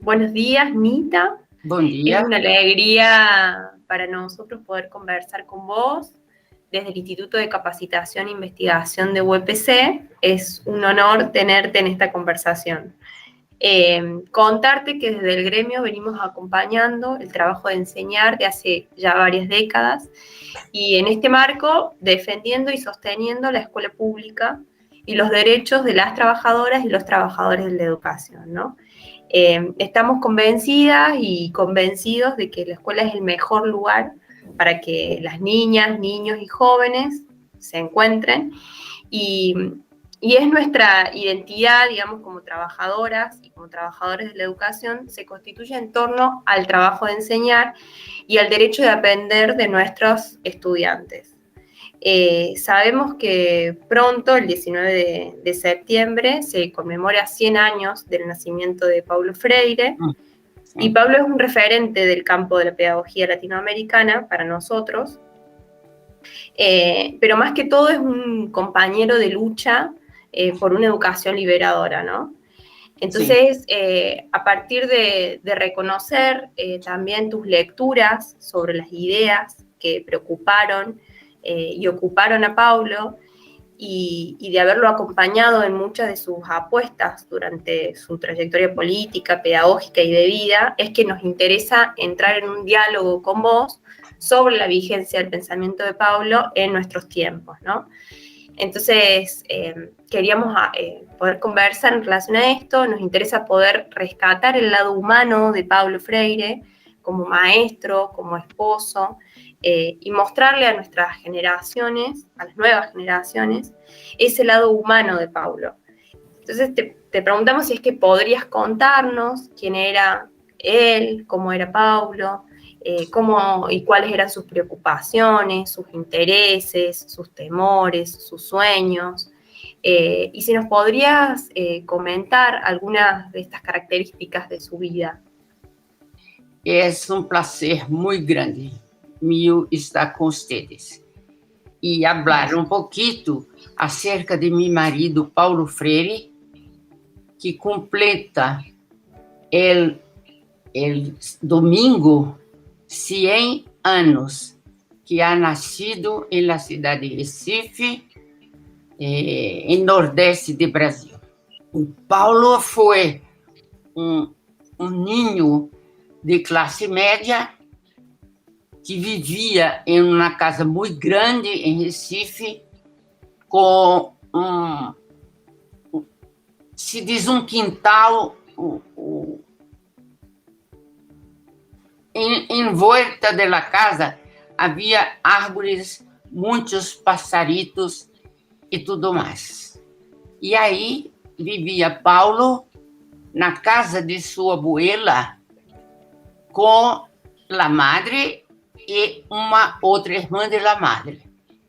Buenos días, Nita. Buen día. Es una alegría para nosotros poder conversar con vos desde el Instituto de Capacitación e Investigación de UPC. Es un honor tenerte en esta conversación. Contarte que desde el gremio venimos acompañando el trabajo de enseñar de hace ya varias décadas y en este marco defendiendo y sosteniendo la escuela pública y los derechos de las trabajadoras y los trabajadores de la educación, ¿no? Estamos convencidas y convencidos de que la escuela es el mejor lugar para que las niñas, niños y jóvenes se encuentren y es nuestra identidad, digamos, como trabajadoras y como trabajadores de la educación, se constituye en torno al trabajo de enseñar y al derecho de aprender de nuestros estudiantes. Sabemos que pronto, el 19 de septiembre, se conmemora 100 años del nacimiento de Paulo Freire, y Paulo es un referente del campo de la pedagogía latinoamericana para nosotros, pero más que todo es un compañero de lucha por una educación liberadora, ¿no? Entonces, a partir de reconocer también tus lecturas sobre las ideas que preocuparon y ocuparon a Paulo, y de haberlo acompañado en muchas de sus apuestas durante su trayectoria política, pedagógica y de vida, es que nos interesa entrar en un diálogo con vos sobre la vigencia del pensamiento de Paulo en nuestros tiempos, ¿no? Entonces, queríamos poder conversar en relación a esto. Nos interesa poder rescatar el lado humano de Paulo Freire como maestro, como esposo, y mostrarle a nuestras generaciones, a las nuevas generaciones, ese lado humano de Paulo. Entonces te preguntamos si es que podrías contarnos quién era él, cómo era Paulo, cómo y cuáles eran sus preocupaciones, sus intereses, sus temores, sus sueños, y si nos podrías comentar algunas de estas características de su vida. Es un placer muy grande mío estar con ustedes y hablar un poquito acerca de mi marido Paulo Freire, que completa el domingo 100 anos que ha nascido en la ciudad de Recife, en nordeste de Brasil. O Paulo foi um niño de classe média que vivia em uma casa muito grande em Recife, com se diz um quintal em volta da casa havia árvores, muitos passaritos e tudo mais. E aí vivia Paulo na casa de sua abuela com a madre e uma outra irmã de la madre.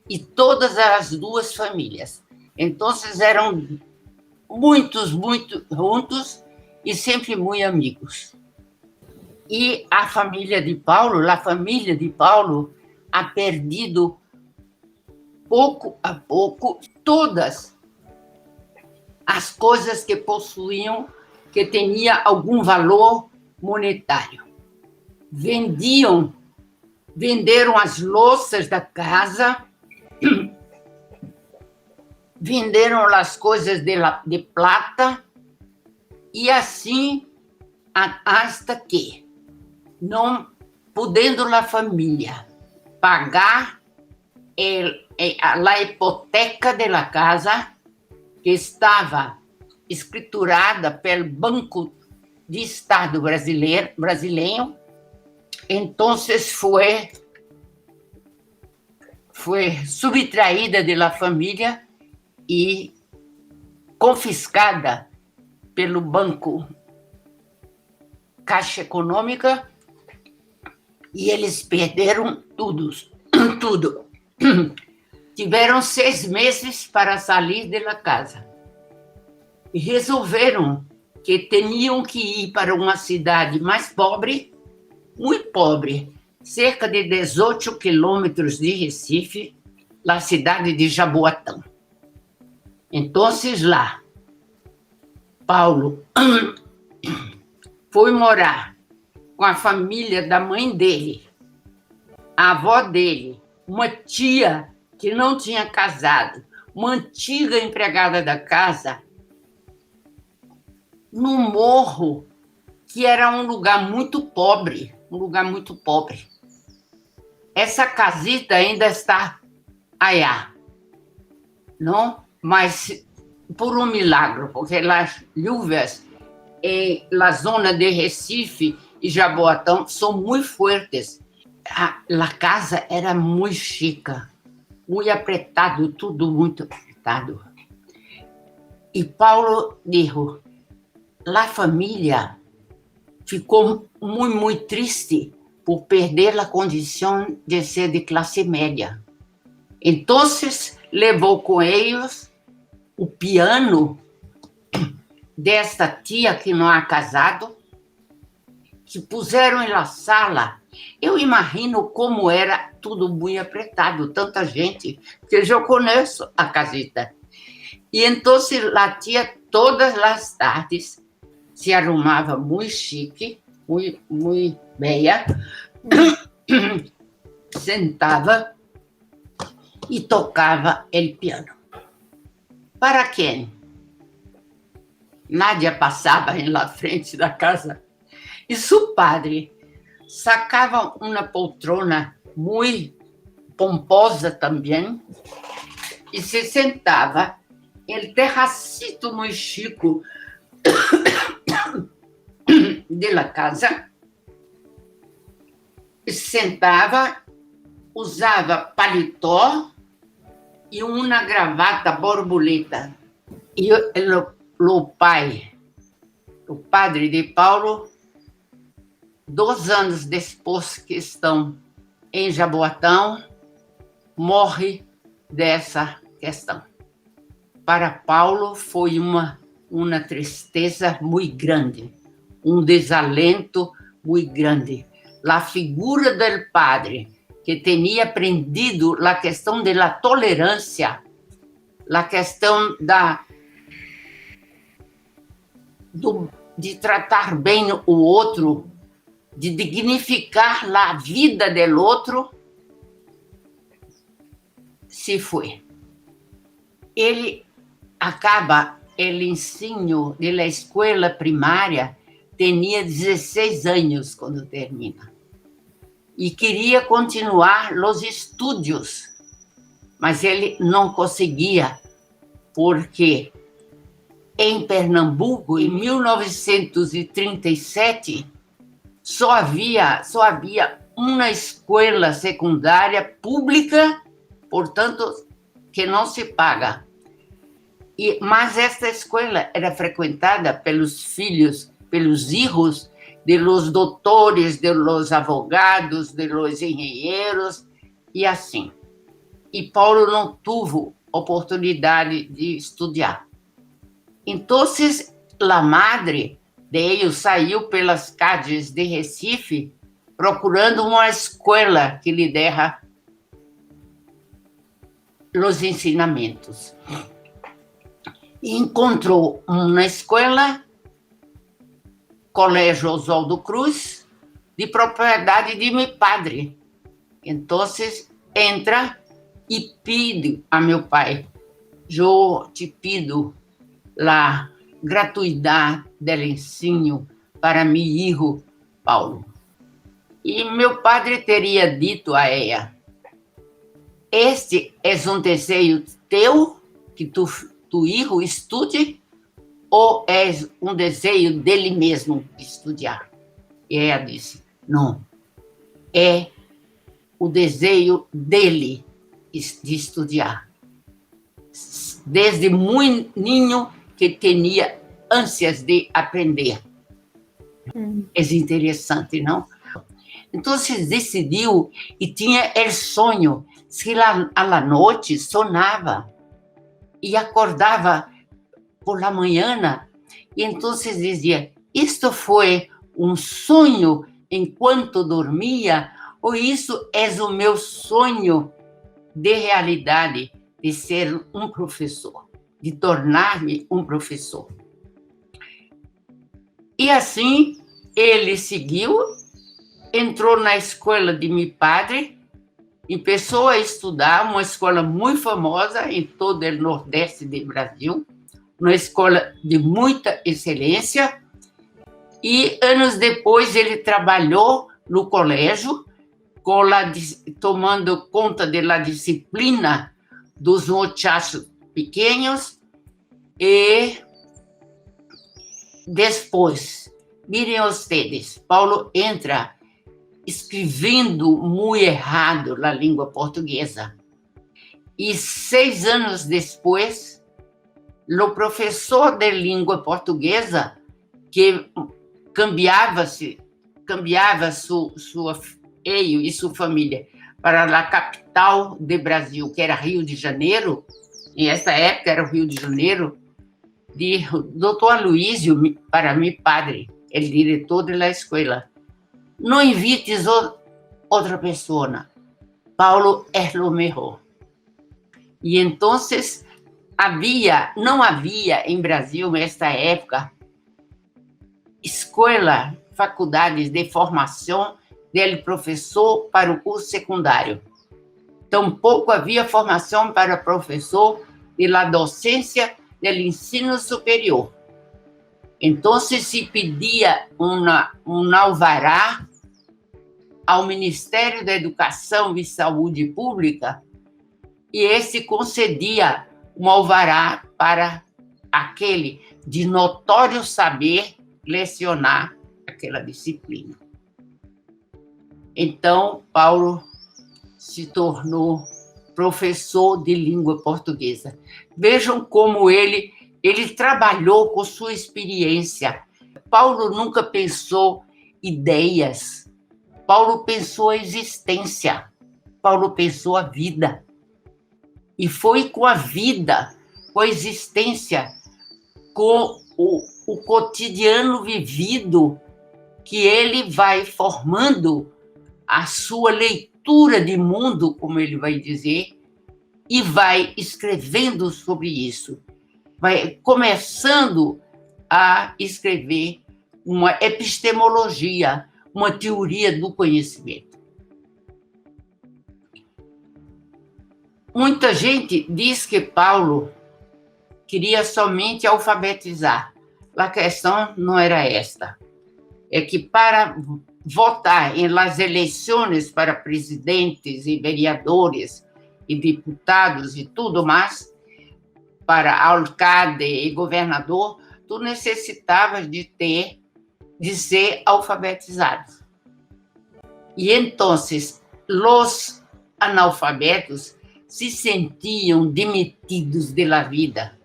E todas as duas famílias. Então, eram muito juntos e sempre muito amigos. E a família de Paulo ha perdido, pouco a pouco, todas as coisas que possuíam, que tinha algum valor monetário. Venderam as louças da casa, venderam as coisas de plata, e assim, hasta que, não podendo a família pagar a hipoteca da casa, que estava escriturada pelo Banco de Estado brasileiro, então foi subtraída da família e confiscada pelo Banco Caixa Econômica, e eles perderam tudo. Tiveram 6 meses para sair da casa. E resolveram que tinham que ir para uma cidade mais pobre, muito pobre, cerca de 18 quilômetros de Recife, a cidade de Jaboatão. Então, lá, Paulo foi morar com a família da mãe dele, a avó dele, uma tia que não tinha casado, uma antiga empregada da casa, num morro que era um lugar muito pobre, Essa casita ainda está allá, não? Mas por um milagre, porque as chuvas em la zona de Recife e Jaboatão são muito fortes. A casa era muito chica, muito apertado, tudo muito apertado. E Paulo disse, a família ficou muito triste por perder a condição de ser de classe média. Então, levou com eles o piano desta tia que não é casado, que puseram na sala. Eu imagino como era tudo muito apertado, tanta gente, que eu já conheço a casita. E então a tia, todas as tardes, se arrumava muito chique, muito bem, sentava e tocava o piano. Para quem? Nádia passava na frente da casa e seu padre sacava uma poltrona muito pomposa também e se sentava em terracito muito chico da casa, sentava, usava paletó e uma gravata borboleta. E o pai, o padre de Paulo, 2 anos depois que estão em Jaboatão, morre dessa questão. Para Paulo foi uma tristeza muito grande, um desalento muito grande. A figura do padre, que tinha aprendido a questão da tolerância, a questão de tratar bem o outro, de dignificar a vida do outro, se foi. Ele acaba o ensino da escola primária, tinha 16 anos quando termina. E queria continuar os estudos, mas ele não conseguia, porque em Pernambuco, em 1937, só havia uma escola secundária pública, portanto, que não se paga. Mas esta escola era frequentada pelos filhos, pelos hijos de los doutores, de los abogados, de los engenheiros, e assim. E Paulo não teve oportunidade de estudar. Então, a madre dele saiu pelas calles de Recife procurando uma escola que lhe desse os ensinamentos. E encontrou uma escola, Colégio Oswaldo Cruz, de propriedade de meu padre. Então, entra e pede a meu pai, eu te pido a gratuidade do ensino para meu filho Paulo. E meu padre teria dito a ela, este é um desejo teu, que tu filho estude, ou é um desejo dele mesmo estudar? E ela disse, não, é o desejo dele de estudar. Desde muito ninho que tinha ânsias de aprender. É interessante, não? Então, decidiu e tinha o sonho, se à noite sonava e acordava por la manhã, e então dizia, isto foi um sonho enquanto dormia, ou isso é o meu sonho de realidade, de ser um professor, de tornar-me um professor. E assim, ele seguiu, entrou na escola de meu padre e começou a estudar, uma escola muito famosa em todo o Nordeste do Brasil, uma escola de muita excelência. E anos depois ele trabalhou no colégio, tomando conta da disciplina dos muchachos pequenos. E depois, mirem vocês, Paulo entra escrevendo muito errado na língua portuguesa. E 6 anos depois, o professor de língua portuguesa, que cambiava ele e sua família para a capital do Brasil, que era Rio de Janeiro, e essa época era o Rio de Janeiro, de Dr. Aloísio, para meu padre, o diretor da escola. Não invites outra pessoa. Paulo é o melhor. E então, não havia em Brasil, nesta época, escola, faculdades de formação do professor para o curso secundário. Tampouco havia formação para professor da docência do ensino superior. Então, se pedia um alvará ao Ministério da Educação e Saúde Pública, e esse concedia um alvará para aquele de notório saber lecionar aquela disciplina. Então, Paulo se tornou professor de língua portuguesa. Vejam como ele trabalhou com sua experiência. Paulo nunca pensou ideias. Paulo pensou a existência. Paulo pensou a vida. E foi com a vida, com a existência, com o cotidiano vivido, que ele vai formando a sua leitura de mundo, como ele vai dizer, e vai escrevendo sobre isso. Vai começando a escrever uma epistemologia, uma teoria do conhecimento. Muita gente diz que Paulo queria somente alfabetizar. A questão não era esta. É que para votar em las eleições para presidentes e vereadores e deputados e tudo mais, para alcalde e governador, tu necessitavas de ser alfabetizado. E então, os analfabetos se sentiam demitidos da vida.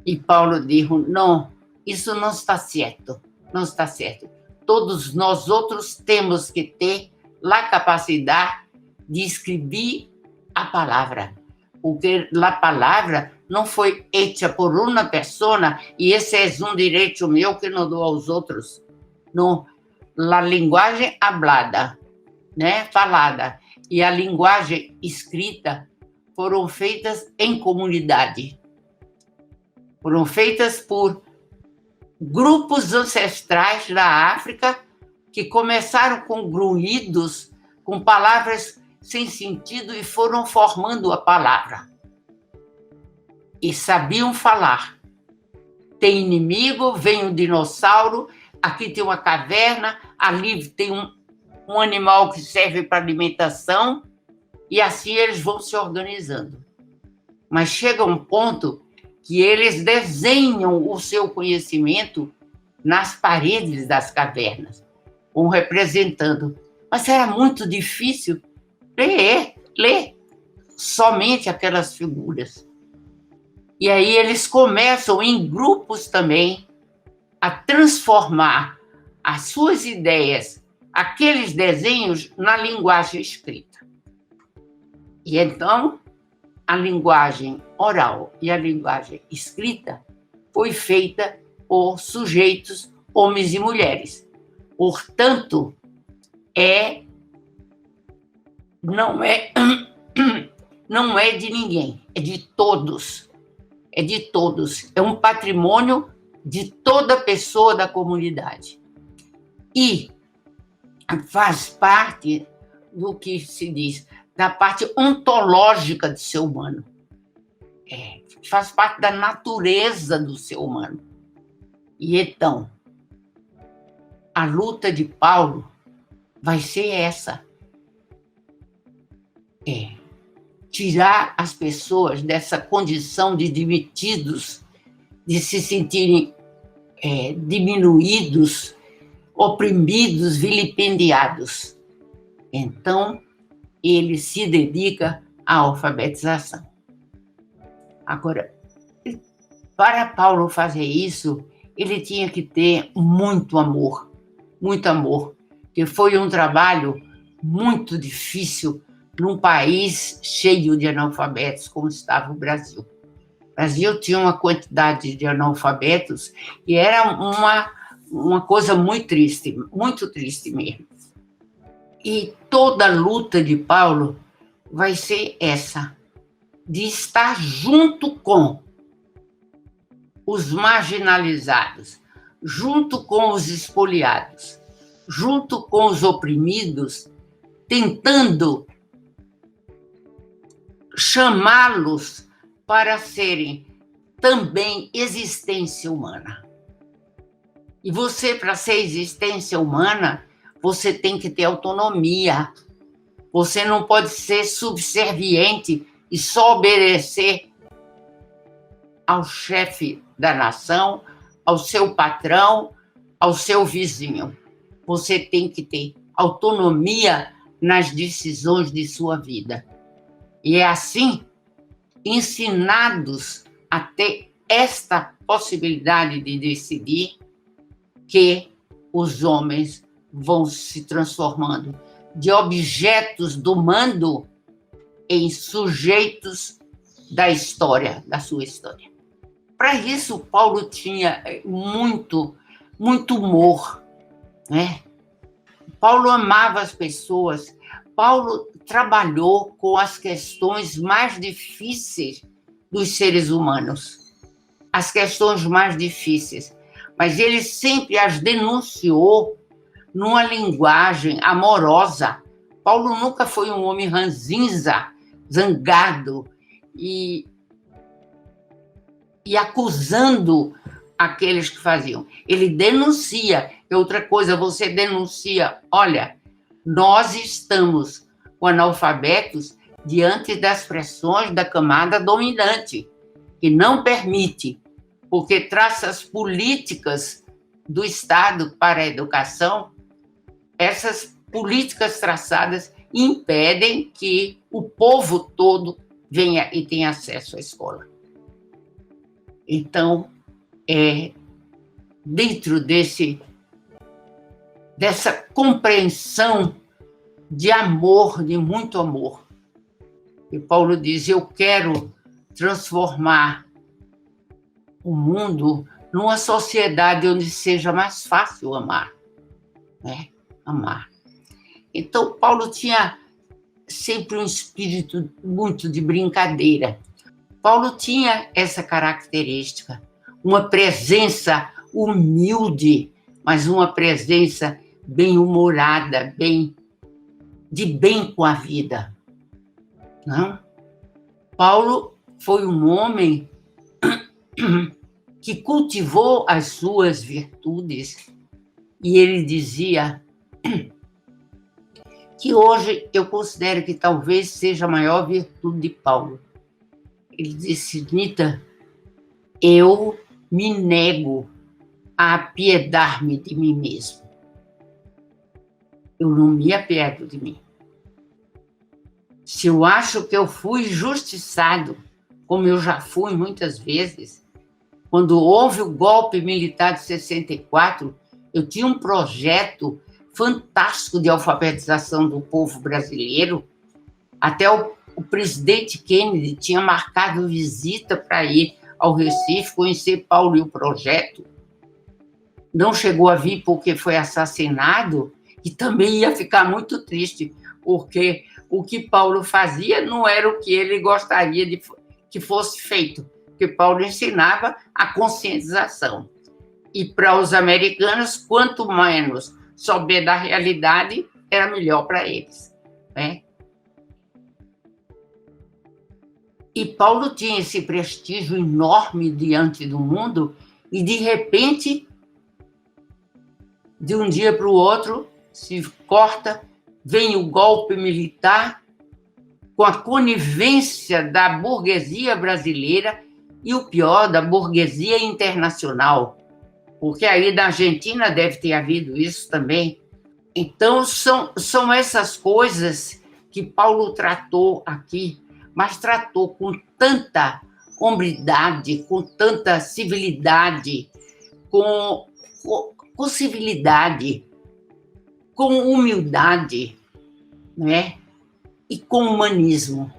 E Paulo disse, não, isso não está certo, não está certo. Todos nós outros temos que ter a capacidade de escrever a palavra, porque a palavra não foi feita por uma pessoa e esse é um direito meu que não dou aos outros. Não, a linguagem hablada, né, falada, e a linguagem escrita foram feitas em comunidade. Foram feitas por grupos ancestrais da África que começaram com grunhidos, com palavras sem sentido e foram formando a palavra. E sabiam falar. Tem inimigo, vem um dinossauro, aqui tem uma caverna, ali tem um animal que serve para alimentação, e assim eles vão se organizando. Mas chega um ponto que eles desenham o seu conhecimento nas paredes das cavernas, vão representando. Mas era muito difícil ler somente aquelas figuras. E aí eles começam, em grupos também, a transformar as suas ideias, aqueles desenhos, na linguagem escrita. E então, a linguagem oral e a linguagem escrita foi feita por sujeitos, homens e mulheres. Portanto, não é de ninguém, é de todos. É de todos. É um patrimônio de toda pessoa da comunidade. e faz parte do que se diz, da parte ontológica do ser humano. Faz parte da natureza do ser humano. E então, a luta de Paulo vai ser essa. Tirar as pessoas dessa condição de dimitidos, de se sentirem diminuídos, oprimidos, vilipendiados. Então, ele se dedica à alfabetização. Agora, para Paulo fazer isso, ele tinha que ter muito amor, que foi um trabalho muito difícil num país cheio de analfabetos, como estava o Brasil. O Brasil tinha uma quantidade de analfabetos e era uma coisa muito triste mesmo. E toda a luta de Paulo vai ser essa, de estar junto com os marginalizados, junto com os expoliados, junto com os oprimidos, tentando chamá-los para serem também existência humana. E você, para ser existência humana, você tem que ter autonomia. Você não pode ser subserviente e só obedecer ao chefe da nação, ao seu patrão, ao seu vizinho. Você tem que ter autonomia nas decisões de sua vida. E é assim, ensinados a ter esta possibilidade de decidir, que os homens vão se transformando de objetos do mando em sujeitos da história, da sua história. Para isso, Paulo tinha muito humor, né? Paulo amava as pessoas. Paulo trabalhou com as questões mais difíceis dos seres humanos, as questões mais difíceis, mas ele sempre as denunciou numa linguagem amorosa. Paulo nunca foi um homem ranzinza, zangado e acusando aqueles que faziam. Ele denuncia. E outra coisa, você denuncia, olha, nós estamos com analfabetos diante das pressões da camada dominante, que não permite, porque traça as políticas do Estado para a educação, essas políticas traçadas impedem que o povo todo venha e tenha acesso à escola. Então, dentro dessa compreensão de amor, de muito amor, e Paulo diz, eu quero transformar o mundo numa sociedade onde seja mais fácil amar, né? Amar. Então, Paulo tinha sempre um espírito muito de brincadeira. Paulo tinha essa característica, uma presença humilde, mas uma presença bem-humorada, de bem com a vida. Não? Paulo foi um homem que cultivou as suas virtudes, e ele dizia que hoje eu considero que talvez seja a maior virtude de Paulo. Ele disse, Nita, eu me nego a apiedar-me de mim mesmo. Eu não me apiedo de mim. Se eu acho que eu fui injustiçado, como eu já fui muitas vezes, quando houve o golpe militar de 64, eu tinha um projeto fantástico de alfabetização do povo brasileiro. Até o presidente Kennedy tinha marcado visita para ir ao Recife, conhecer Paulo e o projeto. Não chegou a vir porque foi assassinado, e também ia ficar muito triste, porque o que Paulo fazia não era o que ele gostaria de que fosse feito, porque Paulo ensinava a conscientização. E para os americanos, quanto menos souber da realidade, era melhor para eles, né? E Paulo tinha esse prestígio enorme diante do mundo, e de repente, de um dia para o outro, se corta, vem o golpe militar, com a conivência da burguesia brasileira e o pior, da burguesia internacional, porque aí da Argentina deve ter havido isso também. Então, são essas coisas que Paulo tratou aqui, mas tratou com tanta hombridade, com tanta civilidade, com civilidade, com humildade, né? E com humanismo.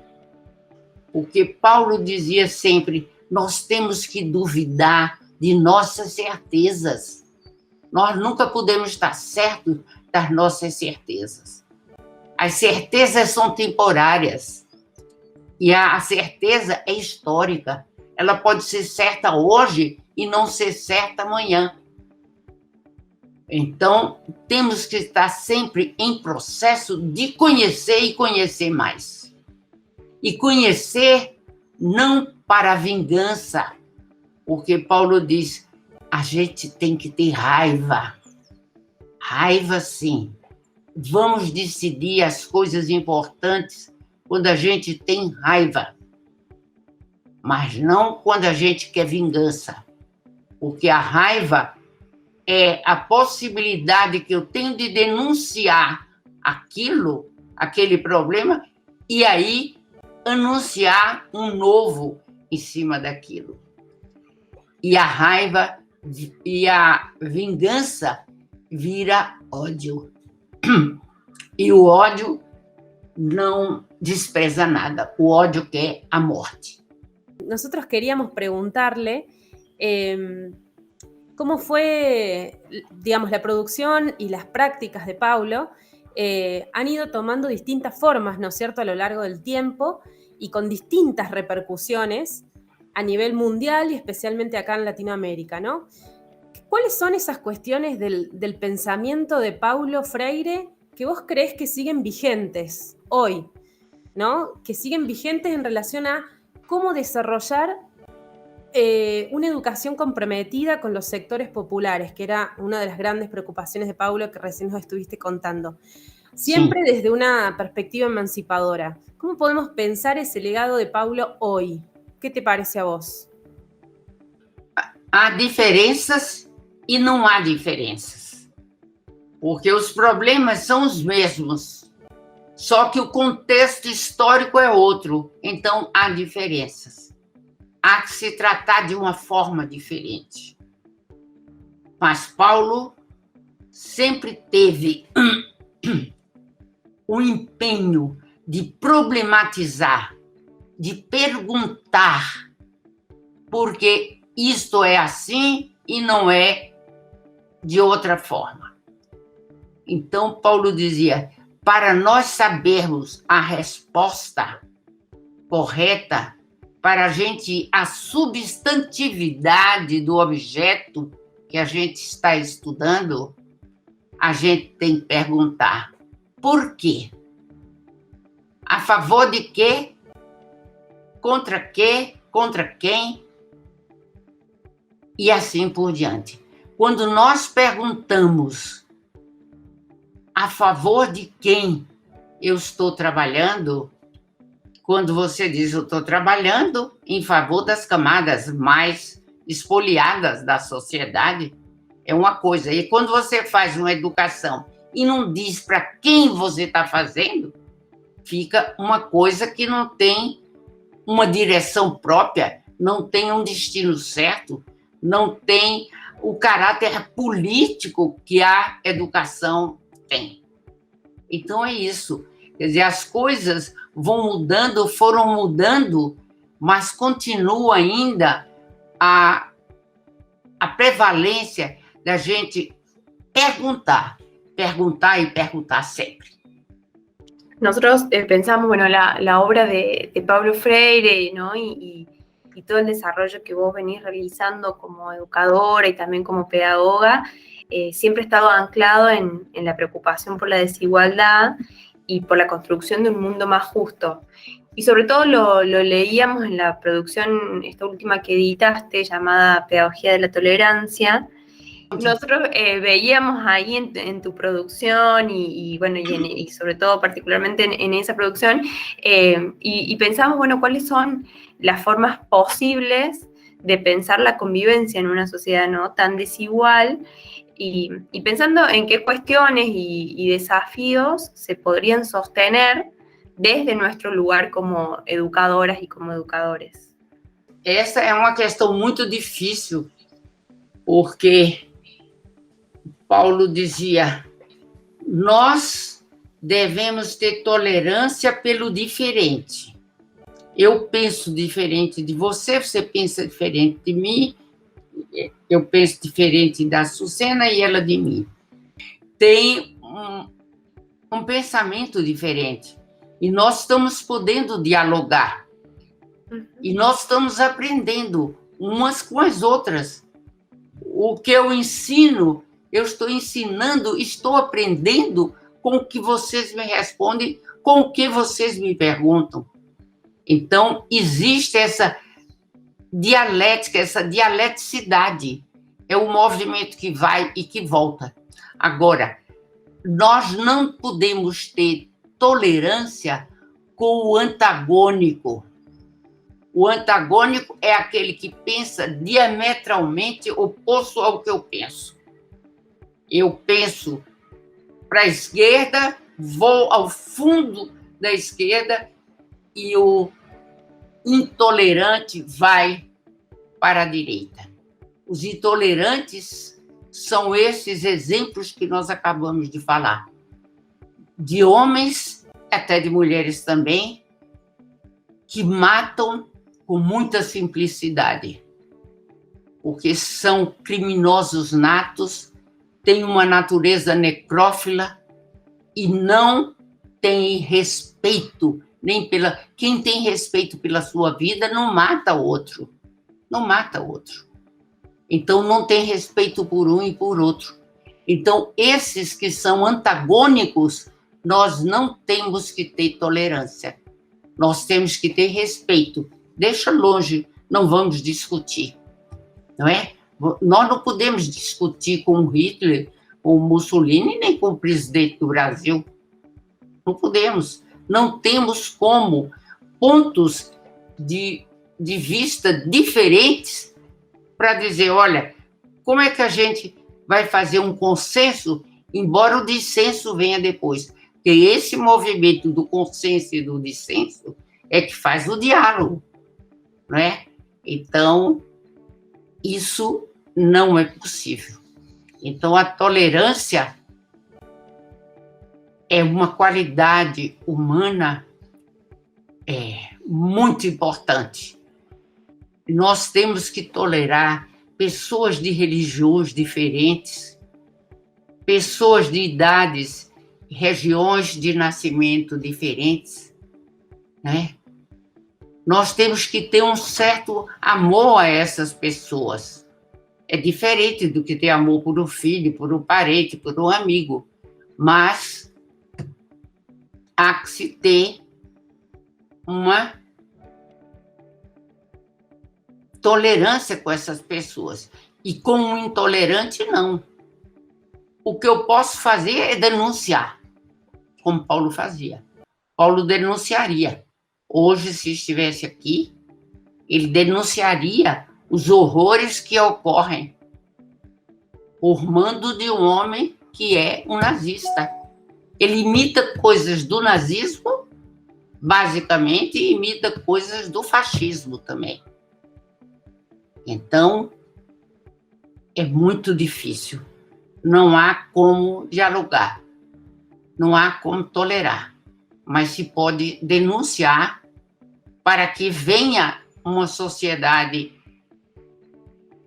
Porque Paulo dizia sempre, nós temos que duvidar de nossas certezas. Nós nunca podemos estar certos das nossas certezas. As certezas são temporárias. E a certeza é histórica. Ela pode ser certa hoje e não ser certa amanhã. Então, temos que estar sempre em processo de conhecer e conhecer mais. E conhecer não para a vingança, porque Paulo diz, a gente tem que ter raiva. Raiva, sim. Vamos decidir as coisas importantes quando a gente tem raiva, mas não quando a gente quer vingança, porque a raiva é a possibilidade que eu tenho de denunciar aquele problema, e aí anunciar um novo em cima daquilo. E a raiva e a vingança vira ódio. E o ódio não despreza nada. O ódio quer a morte. Nosotros queríamos preguntarle cómo fue, digamos, la producción y las prácticas de Paulo han ido tomando distintas formas, ¿no es cierto?, a lo largo del tiempo y con distintas repercusiones a nivel mundial y especialmente acá en Latinoamérica, ¿no? ¿Cuáles son esas cuestiones del pensamiento de Paulo Freire que vos crees que siguen vigentes hoy, ¿no? Que siguen vigentes en relación a cómo desarrollar una educación comprometida con los sectores populares, que era una de las grandes preocupaciones de Paulo que recién nos estuviste contando. Siempre sí, desde una perspectiva emancipadora. ¿Cómo podemos pensar ese legado de Paulo hoy? ¿Qué te parece a vos? Há diferenças e não há diferenças, porque os problemas são os mesmos, só que o contexto histórico é outro, então há diferenças. Há que se tratar de uma forma diferente. Mas Paulo sempre teve o empenho de problematizar, de perguntar, porque isto é assim e não é de outra forma. Então, Paulo dizia, para nós sabermos a resposta correta, para a substantividade do objeto que a gente está estudando, a gente tem que perguntar, por quê? A favor de quê? Contra quê? Contra quem? E assim por diante. Quando nós perguntamos a favor de quem eu estou trabalhando, quando você diz eu estou trabalhando em favor das camadas mais espoliadas da sociedade, é uma coisa. E quando você faz uma educação e não diz para quem você está fazendo, fica uma coisa que não tem uma direção própria, não tem um destino certo, não tem o caráter político que a educação tem. Então é isso. Quer dizer, as coisas vão mudando, foram mudando, mas continua ainda a prevalência da gente perguntar y perguntar siempre. Nosotros pensamos, bueno, la obra de Paulo Freire, ¿no? Y todo el desarrollo que vos venís realizando como educadora y también como pedagoga, siempre ha estado anclado en la preocupación por la desigualdad y por la construcción de un mundo más justo. Y sobre todo lo leíamos en la producción, esta última que editaste, llamada Pedagogía de la Tolerancia. Nosotros veíamos ahí en tu producción y sobre todo particularmente en esa producción, y pensamos, bueno, ¿cuáles son las formas posibles de pensar la convivencia en una sociedad no tan desigual? Y pensando en qué cuestiones y desafíos se podrían sostener desde nuestro lugar como educadoras e como educadores. Essa é uma questão muito difícil, porque Paulo dizia, nós devemos ter tolerância pelo diferente. Eu penso diferente de você, você pensa diferente de mim, eu penso diferente da Sucena e ela de mim. Tem um pensamento diferente. E nós estamos podendo dialogar. E nós estamos aprendendo umas com as outras. O que eu ensino, eu estou ensinando, estou aprendendo com o que vocês me respondem, com o que vocês me perguntam. Então, existe essa dialética, essa dialeticidade. É o movimento que vai e que volta. Agora, nós não podemos ter tolerância com o antagônico. O antagônico é aquele que pensa diametralmente oposto ao que eu penso. Eu penso para a esquerda, vou ao fundo da esquerda e o intolerante vai para a direita. Os intolerantes são esses exemplos que nós acabamos de falar. De homens, até de mulheres também, que matam com muita simplicidade, porque são criminosos natos, têm uma natureza necrófila e não têm respeito, nem pela... Quem tem respeito pela sua vida não mata outro, não mata outro. Então, não tem respeito por um e por outro. Então, esses que são antagônicos, nós não temos que ter tolerância. Nós temos que ter respeito. Deixa longe, não vamos discutir. Não é? Nós não podemos discutir com o Hitler, com o Mussolini, nem com o presidente do Brasil. Não podemos. Não temos como pontos de vista diferentes para dizer, olha, como é que a gente vai fazer um consenso, embora o dissenso venha depois. Porque esse movimento do consenso e do dissenso é que faz o diálogo, não é? Então, isso não é possível. Então, a tolerância é uma qualidade humana muito importante. Nós temos que tolerar pessoas de religiões diferentes, pessoas de idades, regiões de nascimento diferentes, né? Nós temos que ter um certo amor a essas pessoas. É diferente do que ter amor por um filho, por um parente, por um amigo. Mas há que se ter uma tolerância com essas pessoas. E com o intolerante, não. O que eu posso fazer é denunciar, como Paulo fazia. Paulo denunciaria. Hoje, se estivesse aqui, ele denunciaria os horrores que ocorrem por mando de um homem que é um nazista. Ele imita coisas do nazismo, basicamente, e imita coisas do fascismo também. Então, é muito difícil. Não há como dialogar, não há como tolerar, mas se pode denunciar para que venha uma sociedade,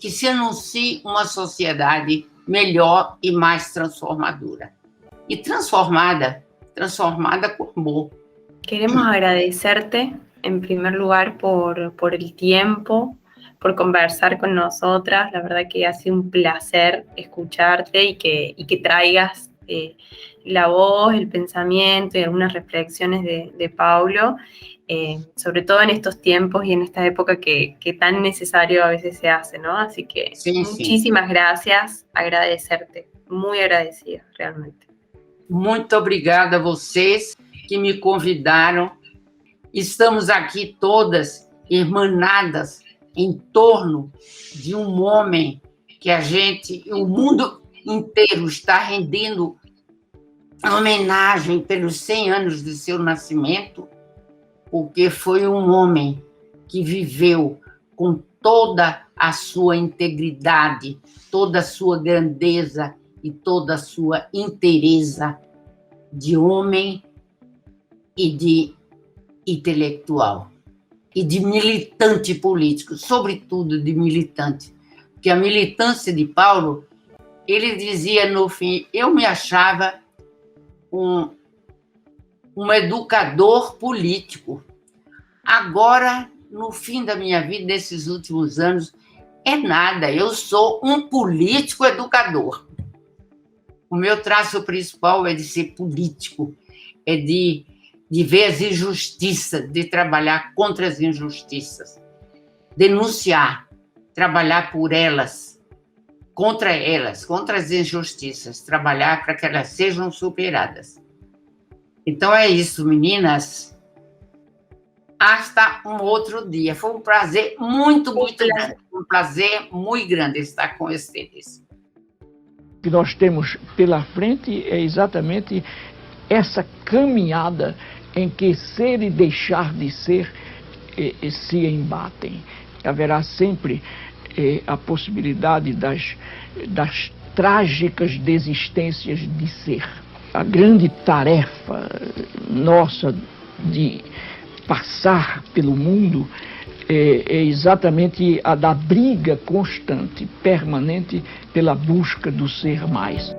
que se anuncie uma sociedade melhor e mais transformadora. E transformada com amor. Queremos agradecerte, en primer lugar, por el tiempo, por conversar con nosotras. La verdad que ha sido un placer escucharte y que traigas la voz, el pensamiento y algunas reflexiones de Paulo, sobre todo en estos tiempos y en esta época que tan necesario a veces se hace, ¿no? Así que muchísimas gracias, agradecerte, muy agradecida, realmente. Muito obrigada a vocês que me convidaram. Estamos aqui todas irmanadas em torno de um homem que o mundo inteiro está rendendo homenagem pelos 100 anos de seu nascimento, porque foi um homem que viveu com toda a sua integridade, toda a sua grandeza e toda a sua inteireza de homem e de intelectual e de militante político, sobretudo de militante, porque a militância de Paulo, ele dizia no fim, eu me achava um educador político. Agora, no fim da minha vida, nesses últimos anos, é nada, eu sou um político educador. O meu traço principal é de ser político, é de ver as injustiças, de trabalhar contra as injustiças, denunciar, trabalhar por elas, contra as injustiças, trabalhar para que elas sejam superadas. Então é isso, meninas. Hasta um outro dia. Foi um prazer muito grande. Um prazer muito grande estar com vocês. O que nós temos pela frente é exatamente essa caminhada em que ser e deixar de ser se embatem. Haverá sempre a possibilidade das trágicas desistências de ser. A grande tarefa nossa de passar pelo mundo é exatamente a da briga constante, permanente, pela busca do ser mais.